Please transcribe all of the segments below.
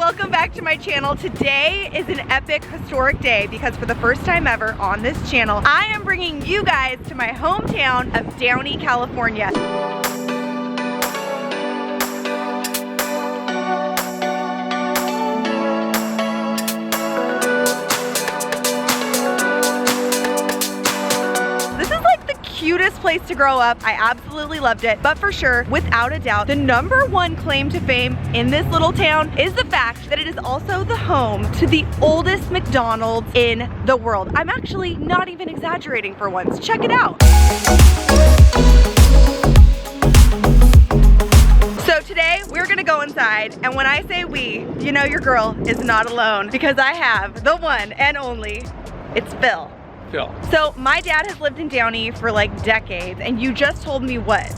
welcome back to my channel. Today is an epic historic day because for the first time ever on this channel, I am bringing you guys to my hometown of Downey, California. Cutest place to grow up. I absolutely loved it. But for sure, without a doubt, the #1 claim to fame in this little town is the fact that it is also the home to the oldest McDonald's in the world. I'm actually not even exaggerating for once. Check it out. So today we're gonna go inside, and when I say we, you know your girl is not alone because I have the one and only, it's Phil. Phil. So my dad has lived in Downey for like decades, and you just told me what?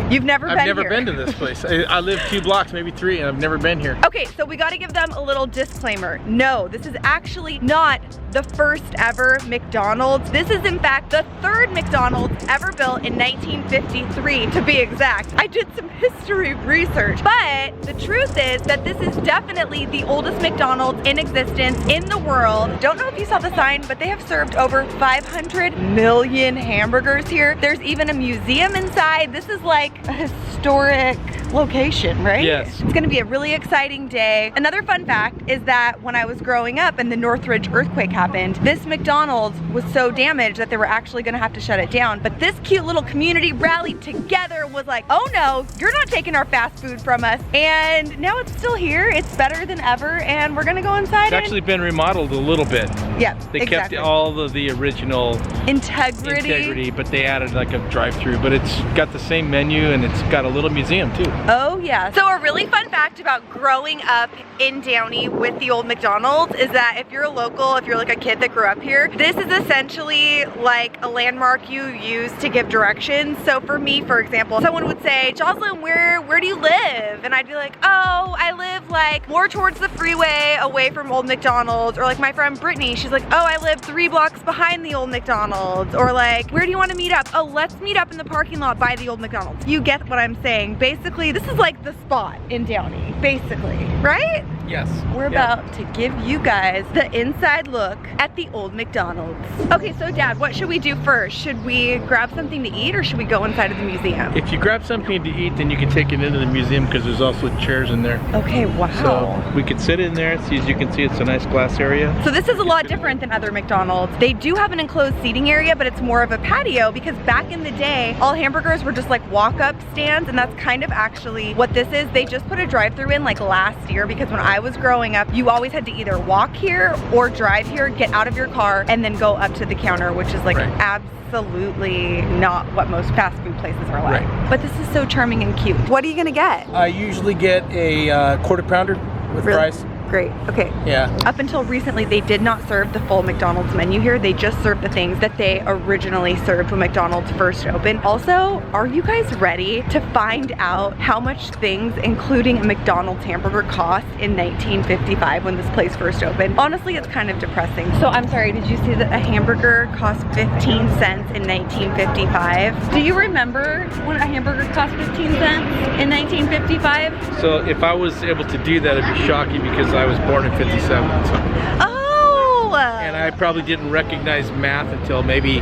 You've never been here. I've never been to this place. I live 2 blocks, maybe 3, and I've never been here. Okay, so we gotta give them a little disclaimer. No, this is actually not the first ever McDonald's. This is in fact the 3rd McDonald's ever built in 1953 to be exact. I did some history research, but the truth is that this is definitely the oldest McDonald's in existence in the world. Don't know if you saw the sign, but they have served over 500 million hamburgers here. There's even a museum inside. This is like a historic location, right? Yes. It's gonna be a really exciting day. Another fun fact is that when I was growing up and the Northridge earthquake happened, this McDonald's was so damaged that they were actually gonna have to shut it down. But this cute little community rallied together, was like, oh no, you're not taking our fast food from us. And now it's still here. It's better than ever, and we're gonna go inside. It's actually been remodeled a little bit. Yeah, They kept all of the original integrity, but they added like a drive-through. But it's got the same menu, and it's got a little museum too. Oh yeah. So a really fun fact about growing up in Downey with the old McDonald's is that if you're a local, if you're like a kid that grew up here, this is essentially like a landmark you use to give directions. So for me, for example, someone would say, Joslyn, where do you live? And I'd be like, oh, I live like more towards the freeway away from old McDonald's. Or like my friend Brittany, she's like, oh, I live 3 blocks behind the old McDonald's. Or like, where do you want to meet up? Oh, let's meet up in the parking lot by the old McDonald's. You get what I'm saying. Basically, this is like the spot in Downey, basically, right? Yes. We're about to give you guys the inside look at the old McDonald's. Okay, so Dad, what should we do first? Should we grab something to eat or should we go inside of the museum? If you grab something to eat, then you can take it into the museum because there's also chairs in there. Okay, wow. So we could sit in there. As you can see, it's a nice glass area. So this is a lot different than other McDonald's. They do have an enclosed seating area, but it's more of a patio because back in the day, all hamburgers were just like walk-up stands, and that's kind of actually what this is. They just put a drive-through in like last year because when I was growing up, you always had to either walk here or drive here, get out of your car, and then go up to the counter, which is like absolutely not what most fast food places are like. But this is so charming and cute. What are you gonna get? I usually get a quarter pounder with fries. Great, okay. Yeah. Up until recently, they did not serve the full McDonald's menu here. They just served the things that they originally served when McDonald's first opened. Also, are you guys ready to find out how much things, including a McDonald's hamburger, cost in 1955 when this place first opened? Honestly, it's kind of depressing. So I'm sorry, did you see that a hamburger cost 15 cents in 1955? Do you remember when a hamburger cost 15 cents in 1955? So if I was able to do that, it'd be shocking because I was born in 57. So. Oh! And I probably didn't recognize math until maybe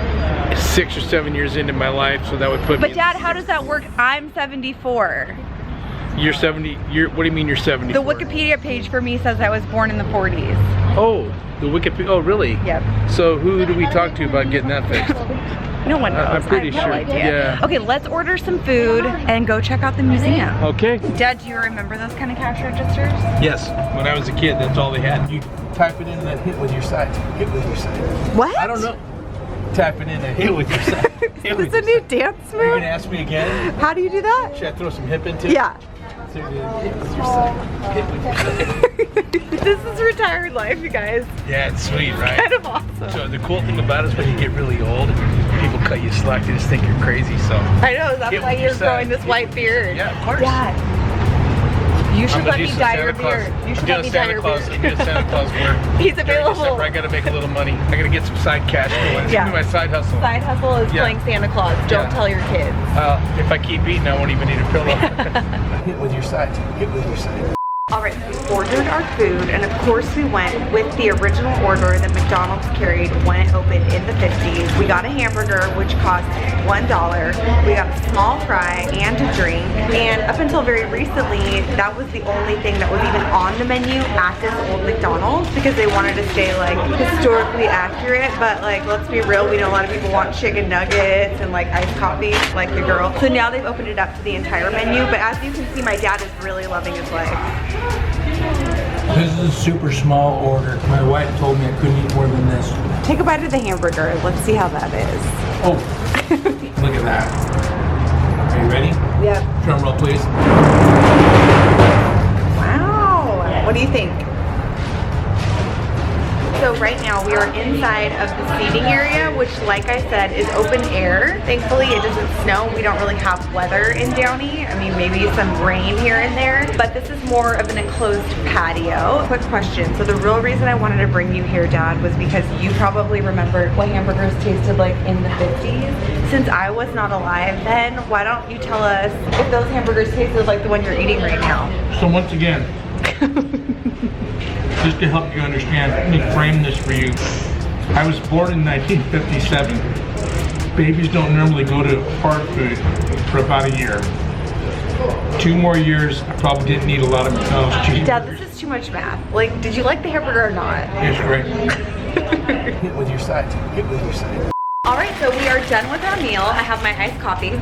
6 or 7 years into my life, so that would put me. But Dad, how does that work? I'm 74. You're 70, what do you mean you're 70? The Wikipedia page for me says I was born in the 40s. Oh, the Wikipedia, oh really? Yep. So who do we talk to about getting that fixed? No one knows. I'm pretty I have sure. No idea. Yeah. Okay, let's order some food and go check out the museum. Okay. Dad, do you remember those kind of cash registers? Yes. When I was a kid, that's all they had. You type it in and then hit with your side. Hit with your side. What? I don't know. Tap it in and hit with your side. Is this a new dance move? Are you gonna ask me again? How do you do that? Should I throw some hip into it? Yeah. So hit with your side. Hit with your side. This is retired life, you guys. Yeah, it's sweet, right? Kind of awesome. So the cool thing about it is when you get really old, people cut you slack, they just think you're crazy, so. I know, that's why you're growing this white beard. Yeah, of course. Yeah. You should let me dye your beard. You should let me dye your beard. I'm doing Santa Claus work. He's available. I gotta make a little money. I gotta get some side cash going. It's gonna be my side hustle. Side hustle is playing Santa Claus. Don't tell your kids. If I keep eating, I won't even need a pillow. Hit with your side. Hit with your side. All right, so we ordered our food, and of course we went with the original order that McDonald's carried when it opened in the 50s. We got a hamburger, which cost $1. We got a small fry and a drink. And up until very recently, that was the only thing that was even on the menu at this old McDonald's because they wanted to stay like historically accurate. But like, let's be real, we know a lot of people want chicken nuggets and like iced coffee, like the girl. So now they've opened it up to the entire menu. But as you can see, my dad is really loving his life. This is a super small order. My wife told me I couldn't eat more than this. Take a bite of the hamburger. Let's see how that is. Oh, look at that. Are you ready? Yep. Drum roll, please. Wow. What do you think? So right now we are inside of the seating area, which like I said is open air. Thankfully it doesn't snow. We don't really have weather in Downey. I mean, maybe some rain here and there, but this is more of an enclosed patio. Quick question. So the real reason I wanted to bring you here, Dad, was because you probably remember what hamburgers tasted like in the 50s. Since I was not alive then, why don't you tell us if those hamburgers tasted like the one you're eating right now? So once again, just to help you understand, let me frame this for you. I was born in 1957. Babies don't normally go to hard food for about a year. 2 more years, I probably didn't eat a lot of McDonald's cheeseburgers. Dad, this is too much math. Like, did you like the hamburger or not? It's great. Hit with your sides. Hit with your sides. All right, so we are done with our meal. I have my iced coffee.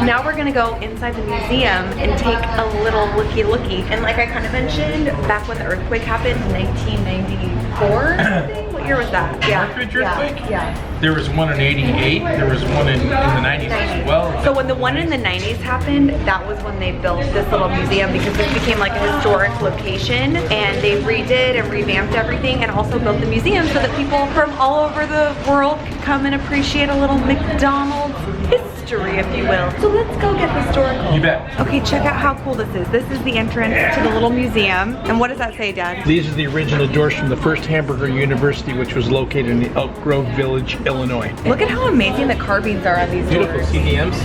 Now we're gonna go inside the museum and take a little looky-looky. And like I kind of mentioned, back when the earthquake happened in 1994 or something. What year was that? Yeah. Earthquake? Yeah. There was one in 88, there was one in the 90s as well. So when the one in the 90s happened, that was when they built this little museum because this became like a historic location, and they redid and revamped everything and also built the museum so that people from all over the world could come and appreciate a little McDonald's history, if you will. So let's go get historical. You bet. Okay, check out how cool this is. This is the entrance to the little museum. And what does that say, Dad? These are the original doors from the first hamburger university, which was located in the Elk Grove Village, Illinois. Look at how amazing the carvings are on these Beautiful doors. CDMs.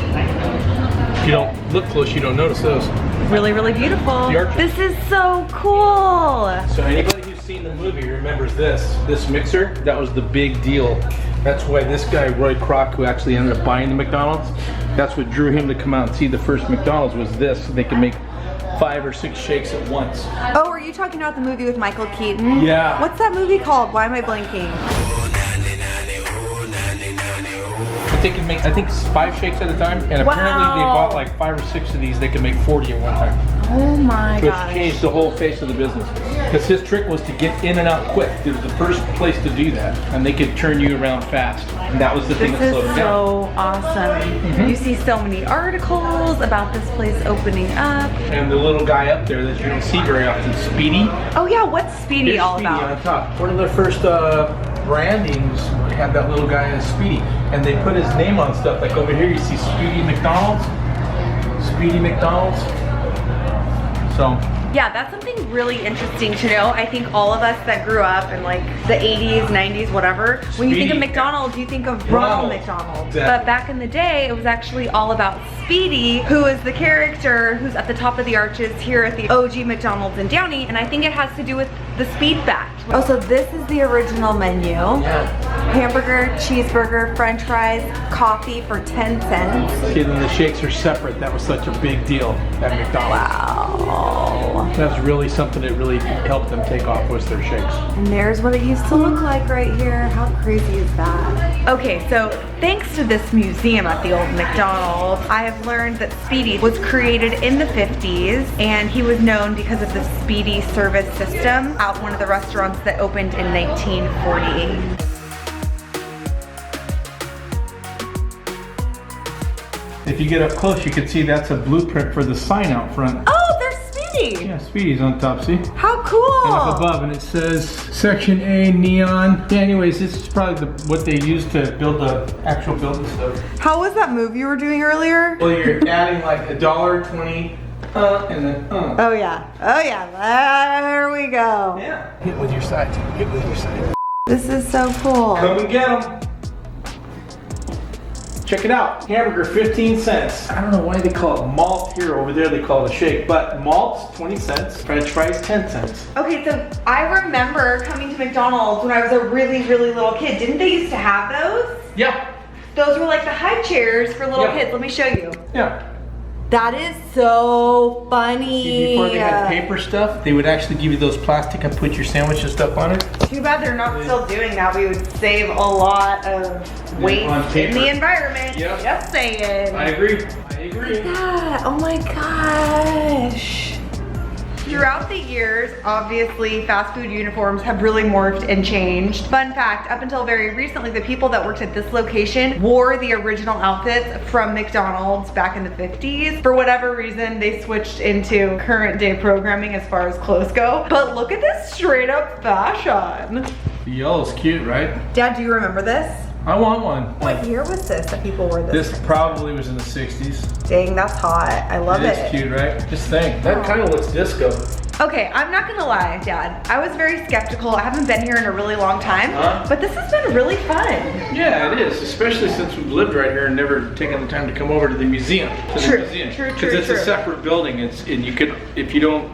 If you don't look close, you don't notice those. Really, really beautiful. The arches. This is so cool. So anybody who's seen the movie remembers this mixer. That was the big deal. That's why this guy, Roy Kroc, who actually ended up buying the McDonald's, that's what drew him to come out and see the first McDonald's was this. So they could make 5 or 6 shakes at once. Oh, are you talking about the movie with Michael Keaton? Yeah. What's that movie called? Why am I blanking? I think it's 5 shakes at a time, and apparently they bought like 5 or 6 of these. They could make 40 at one time. Oh my So it's gosh. changed the whole face of the business. Because his trick was to get in and out quick. It was the first place to do that, and they could turn you around fast. And that was the thing that This slowed is him down. so awesome. You see so many articles about this place opening up. And the little guy up there that you don't see very often, Speedy. Oh yeah, what's Speedy Here's all Speedy about? on top. One of the first brandings had that little guy as Speedy, and they put his name on stuff. Like over here, you see Speedy McDonald's. Speedy McDonald's. So. Yeah, that's something really interesting to know. I think all of us that grew up in like the 80s, 90s, whatever, when you think of Speedy. McDonald's, you think of Ronald McDonald. Exactly. But back in the day, it was actually all about Speedy, who is the character who's at the top of the arches here at the OG McDonald's in Downey, and I think it has to do with the speed fact. Oh, so this is the original menu. Yeah. Hamburger, cheeseburger, french fries, coffee for 10 cents. See, then the shakes are separate. That was such a big deal at McDonald's. Wow. That's really something that really helped them take off was their shakes. And there's what it used to look like right here. How crazy is that? Okay, so thanks to this museum at the old McDonald's, I have learned that Speedy was created in the 50s, and he was known because of the Speedy service system at one of the restaurants that opened in 1948. If you get up close, you can see that's a blueprint for the sign out front. Oh, there's Speedy! Yeah, Speedy's on top, see? How cool! And up above, and it says Section A neon. Yeah, anyways, this is probably what they used to build the actual building stuff. How was that move you were doing earlier? Well, you're adding like $1.20, and then Oh yeah, there we go. Yeah. Hit with your sides. Hit with your sides. This is so cool. Come and get them. Check it out. Hamburger, 15 cents. I don't know why they call it malt here. Over there they call it a shake. But malt's 20 cents. French fries, 10 cents. Okay, so I remember coming to McDonald's when I was a really, really little kid. Didn't they used to have those? Yeah. Those were like the high chairs for little Yeah. kids. Let me show you. Yeah. That is so funny. Before they had paper stuff, they would actually give you those plastic and put your sandwich and stuff on it. Too bad they're not still doing that. We would save a lot of waste in the environment. Yep. Just saying. I agree. I agree. Yeah. Oh my gosh. Throughout the years, obviously, fast food uniforms have really morphed and changed. Fun fact, up until very recently, the people that worked at this location wore the original outfits from McDonald's back in the 50s. For whatever reason, they switched into current day programming as far as clothes go. But look at this straight up fashion. The yellow's cute, right? Dad, do you remember this? I want one. What year was this that people wore this? This probably was in the 60s. Dang, that's hot. I love it. It is cute, right? Just think. That kind of looks disco. Okay, I'm not gonna lie, Dad. I was very skeptical. I haven't been here in a really long time, but this has been really fun. Yeah, it is, especially since we've lived right here and never taken the time to come over to the museum. True, Because it's a separate building, and you could, if you don't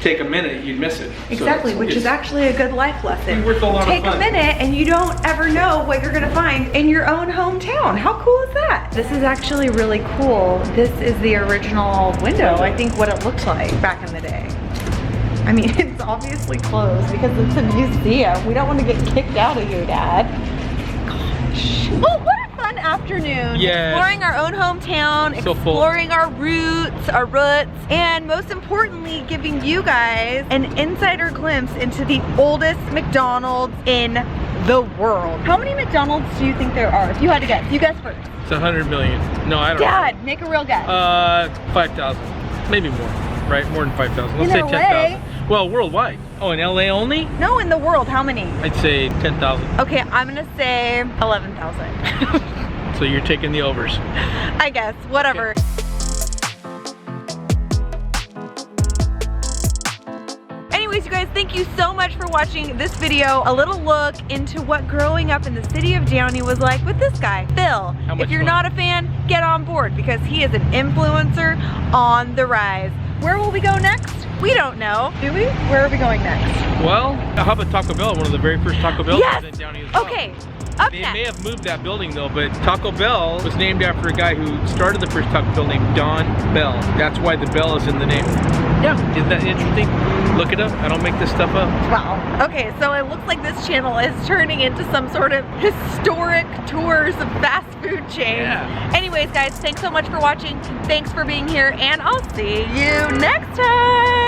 take a minute, you'd miss it. Exactly, so which is actually a good life lesson. It's worth a lot of Take fun. a minute and you don't ever know what you're gonna find in your own hometown. How cool is that? This is actually really cool. This is the original window, I think what it looked like back in the day. I mean, it's obviously closed because it's a museum. We don't want to get kicked out of here, Dad. Gosh. Oh, what a fun afternoon. Yes. Exploring our own hometown, So full. exploring our roots, and most importantly, giving you guys an insider glimpse into the oldest McDonald's in the world. How many McDonald's do you think there are? If you had to guess, you guess first. It's 100 million. No, I don't know. Dad, make a real guess. 5,000. Maybe more, right? More than 5,000. Let's In say LA? 10,000. Well, worldwide. Oh, in LA only? No, in the world, how many? I'd say 10,000. Okay, I'm gonna say 11,000. So you're taking the overs. I guess, whatever. Anyways, you guys, thank you so much for watching this video. A little look into what growing up in the city of Downey was like with this guy, Phil. If you're not a fan, get on board because he is an influencer on the rise. Where will we go next? We don't know, do we? Where are we going next? Well, how about Taco Bell? One of the very first Taco Bells Yes! was in Downey as well. Okay, up They next. may have moved that building though, but Taco Bell was named after a guy who started the first Taco Bell named Don Bell. That's why the bell is in the name. Yeah, isn't that interesting? Look it up. I don't make this stuff up. Wow. Okay, so it looks like this channel is turning into some sort of historic tours of fast food chains. Yeah. Anyways, guys, thanks so much for watching. Thanks for being here, and I'll see you next time.